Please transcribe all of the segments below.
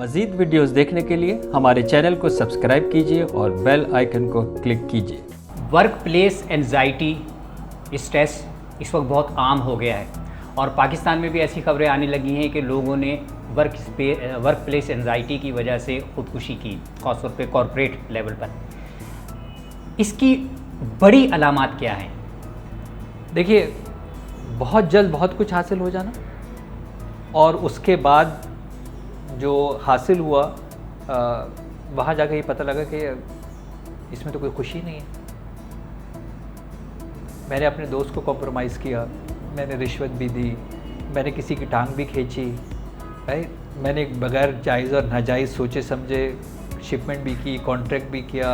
मज़ीद वीडियोस देखने के लिए हमारे चैनल को सब्सक्राइब कीजिए और बेल आइकन को क्लिक कीजिए। वर्क प्लेस एंजाइटी, स्ट्रेस इस वक्त बहुत आम हो गया है और पाकिस्तान में भी ऐसी खबरें आने लगी हैं कि लोगों ने वर्क प्लेस एंजाइटी की वजह से ख़ुदकुशी की, ख़ासतौर पे कॉरपोरेट लेवल पर। इसकी बड़ी अलामात क्या हैं? देखिए, बहुत जल्द बहुत कुछ हासिल हो जाना और उसके बाद जो हासिल हुआ वहाँ जाकर ये पता लगा कि इसमें तो कोई खुशी नहीं है। मैंने अपने दोस्त को कॉम्प्रोमाइज़ किया, मैंने रिश्वत भी दी, मैंने किसी की टांग भी खींची, मैंने बगैर जायज़ और नाजायज़ सोचे समझे शिपमेंट भी की, कॉन्ट्रैक्ट भी किया,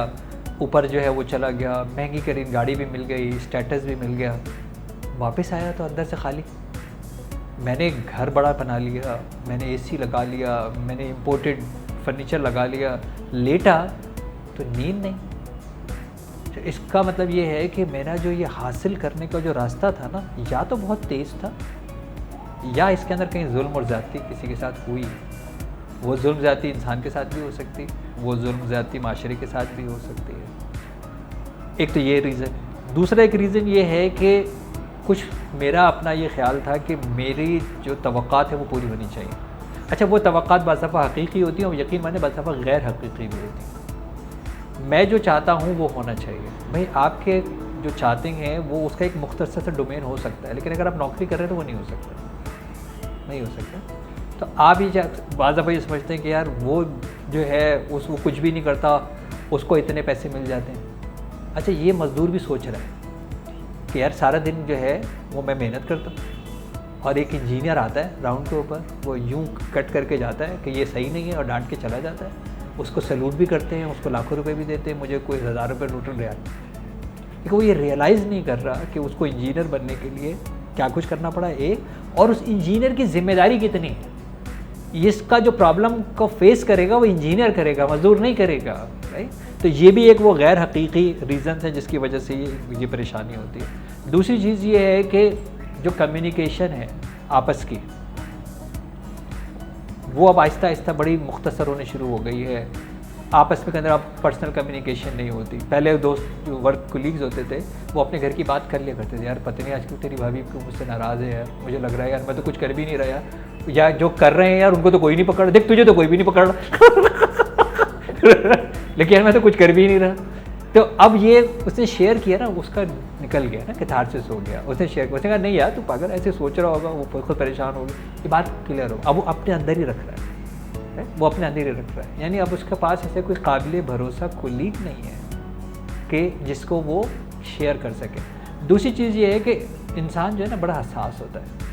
ऊपर जो है वो चला गया, महंगी करीन गाड़ी भी मिल गई, स्टेटस भी मिल गया। वापस आया तो अंदर से खाली। मैंने घर बड़ा बना लिया, मैंने एसी लगा लिया, मैंने इंपोर्टेड फर्नीचर लगा लिया, लेटा तो नींद नहीं। तो इसका मतलब ये है कि मेरा जो ये हासिल करने का जो रास्ता था ना, या तो बहुत तेज़ था या इसके अंदर कहीं जुल्म और ज़्यादती किसी के साथ हुई। वो जुल्म ज़्यादती इंसान के साथ भी हो सकती, वो जुल्म ज़्यादती माशरे के साथ भी हो सकती है। एक तो ये रीज़न। दूसरा एक रीज़न ये है कि कुछ मेरा अपना ये ख्याल था कि मेरी जो तवक्कात है वो पूरी होनी चाहिए। अच्छा, वो तवक्कात बाज़ दफ़ा हकीकी होती हैं और यकीन माने बाज़ दफ़ा गैर हकीकी भी होती हैं। मैं जो चाहता हूँ वो होना चाहिए। भाई, आपके जो चाहते हैं वो उसका एक मुख्तसर सा डोमेन हो सकता है, लेकिन अगर आप नौकरी कर रहे हैं तो वो नहीं हो सकता, नहीं हो सकता। तो आप ये बाज़ दफ़ा ये समझते हैं कि यार वो जो है वो कुछ भी नहीं करता, उसको इतने पैसे मिल जाते हैं। अच्छा, ये मज़दूर भी सोच रहा है कि यार सारा दिन जो है वो मैं मेहनत करता हूँ और एक इंजीनियर आता है राउंड के ऊपर, वो यूं कट करके जाता है कि ये सही नहीं है और डांट के चला जाता है। उसको सैल्यूट भी करते हैं, उसको लाखों रुपए भी देते हैं, मुझे कोई 1000 रुपये टोटल रियाल। लेकिन वो ये रियलाइज़ नहीं कर रहा कि उसको इंजीनियर बनने के लिए क्या कुछ करना पड़ा और उस इंजीनियर की जिम्मेदारी कितनी है। इसका जो प्रॉब्लम को फेस करेगा वो इंजीनियर करेगा, मजदूर नहीं करेगा। राइट? तो ये भी एक वो गैर हकीकी रीज़न है जिसकी वजह से ये परेशानी होती है। दूसरी चीज़ ये है कि जो कम्युनिकेशन है आपस की, वो अब आहिस्ता आहिस्ता बड़ी मुख्तसर होने शुरू हो गई है। आपस में अंदर आप पर्सनल कम्युनिकेशन नहीं होती। पहले दोस्त जो वर्क कोलीग्स होते थे वो अपने घर की बात कर लिया करते थे, यार पता नहीं आज क्यों तेरी भाभी क्यों मुझसे नाराज़ है, यार मुझे लग रहा है यार मैं तो कुछ कर भी नहीं रहा, या जो कर रहे हैं यार उनको तो कोई नहीं पकड़, देख तुझे तो कोई भी नहीं पकड़ लेकिन यार मैं तो कुछ कर भी नहीं रहा। तो अब ये उसने शेयर किया ना, उसका निकल गया ना, कैथारसिस हो गया। उसने शेयर किया, उसने कहा नहीं यार तू पागल ऐसे सोच रहा होगा, वो खुद परेशान होगी, ये बात क्लियर हो। अब वो अपने अंदर ही रख रहा है, वो अपने अंदर ही रख रहा है। यानी अब उसके पास ऐसे कोई काबिल भरोसा कोलीग नहीं है कि जिसको वो शेयर कर सके। दूसरी चीज़ ये है कि इंसान जो है ना बड़ा हसास होता है,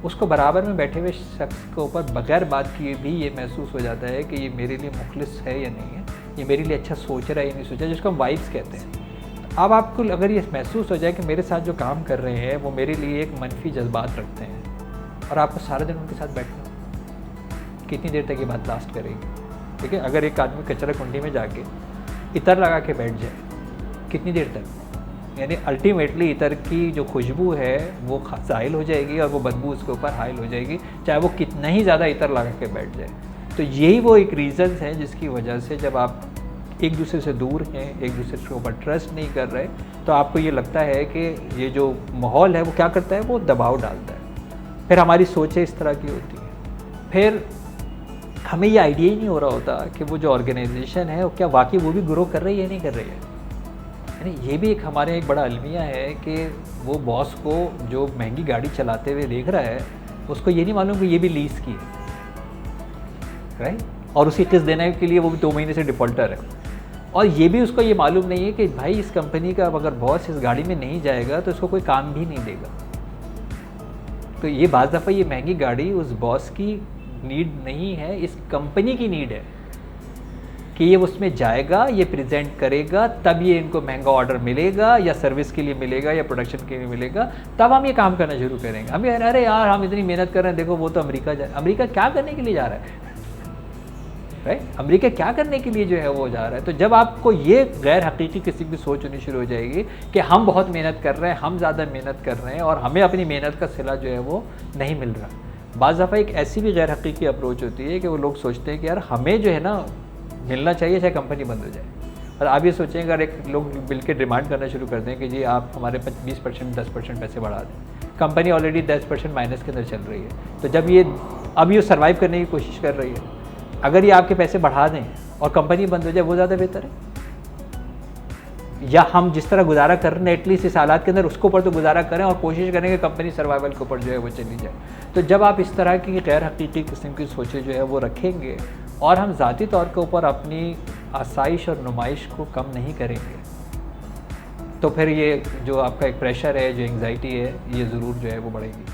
उसको बराबर में बैठे हुए शख्स के ऊपर बगैर बात किए भी ये महसूस हो जाता है कि ये मेरे लिए मुखलिस है या नहीं है, ये मेरे लिए अच्छा सोच रहा है या नहीं सोच रहा है, जिसको हम वाइब्स कहते हैं। अब आपको अगर ये महसूस हो जाए कि मेरे साथ जो काम कर रहे हैं वो मेरे लिए एक मनफी जज्बात रखते हैं और आपको सारा दिन उनके साथ बैठना, कितनी देर तक ये बात लास्ट करेगी? ठीक है, अगर एक आदमी कचरा कुंडी में जाके इतर लगा के बैठ जाए, कितनी देर तक? यानी अल्टीमेटली इतर की जो खुशबू है वो ज़ाहिल हो जाएगी और वो बदबू उसके ऊपर हाइल हो जाएगी, चाहे वो कितना ही ज़्यादा इतर लगा के बैठ जाए। तो यही वो एक रीज़न है जिसकी वजह से जब आप एक दूसरे से दूर हैं, एक दूसरे के ऊपर ट्रस्ट नहीं कर रहे, तो आपको ये लगता है कि ये जो माहौल है वो क्या करता है, वो दबाव डालता है। फिर हमारी सोचें इस तरह की होती हैं। फिर हमें ये आइडिया ही नहीं हो रहा होता कि वो जो ऑर्गेनाइजेशन है वो क्या वाकई वो भी ग्रो कर रही है या नहीं कर रही है। यानी ये भी एक हमारे एक बड़ा अलमिया है कि वो बॉस को जो महंगी गाड़ी चलाते हुए देख रहा है उसको ये नहीं मालूम कि ये भी लीज की है, राइट? और उसकी किस्त देने के लिए वो भी 2 महीने से डिफ़ॉल्टर है। और ये भी उसको ये मालूम नहीं है कि भाई इस कंपनी का अगर बॉस इस गाड़ी में नहीं जाएगा तो इसको कोई काम भी नहीं देगा। तो ये बाज़ दफ़ा ये महंगी गाड़ी उस बॉस की नीड नहीं है, इस कंपनी की नीड है कि ये उसमें जाएगा, ये प्रेजेंट करेगा, तब ये इनको महंगा ऑर्डर मिलेगा या सर्विस के लिए मिलेगा या प्रोडक्शन के लिए मिलेगा, तब हम ये काम करना शुरू करेंगे। हम अरे यार हम इतनी मेहनत कर रहे हैं, देखो वो तो अमेरिका अमेरिका क्या करने के लिए जा रहा है, राइट? अमेरिका क्या करने के लिए जो है वो जा रहा है। तो जब आपको ये गैर हकीकी किसी की सोच होनी शुरू हो जाएगी कि हम बहुत मेहनत कर रहे हैं, हम ज़्यादा मेहनत कर रहे हैं और हमें अपनी मेहनत का सिला जो है वो नहीं मिल रहा, बाज़ दफ़ा एक ऐसी भी गैर हकीकी अप्रोच होती है कि वो लोग सोचते हैं कि यार हमें जो है ना मिलना चाहिए चाहे कंपनी बंद हो जाए। और आप ये सोचें अगर एक लोग मिल के डिमांड करना शुरू कर दें कि जी आप हमारे 20% 10% पैसे बढ़ा दें, कंपनी ऑलरेडी 10% माइनस के अंदर चल रही है, तो जब ये अब ये सर्वाइव करने की कोशिश कर रही है, अगर ये आपके पैसे बढ़ा दें और कंपनी बंद हो जाए वो ज़्यादा बेहतर है, या हम जिस तरह गुजारा कर रहे हैं एटलीस्ट इस हालात के अंदर उसके ऊपर तो गुजारा करें और कोशिश करें कि कंपनी सर्वाइवल के ऊपर जो है वो चली जाए। तो जब आप इस तरह की गैर हकीकी किस्म की सोचें जो है वो रखेंगे और हम ज़ाती तौर के ऊपर अपनी आसाइश और नुमाइश को कम नहीं करेंगे, तो फिर ये जो आपका एक प्रेशर है, जो एंग्जाइटी है, ये ज़रूर जो है वो बढ़ेगी।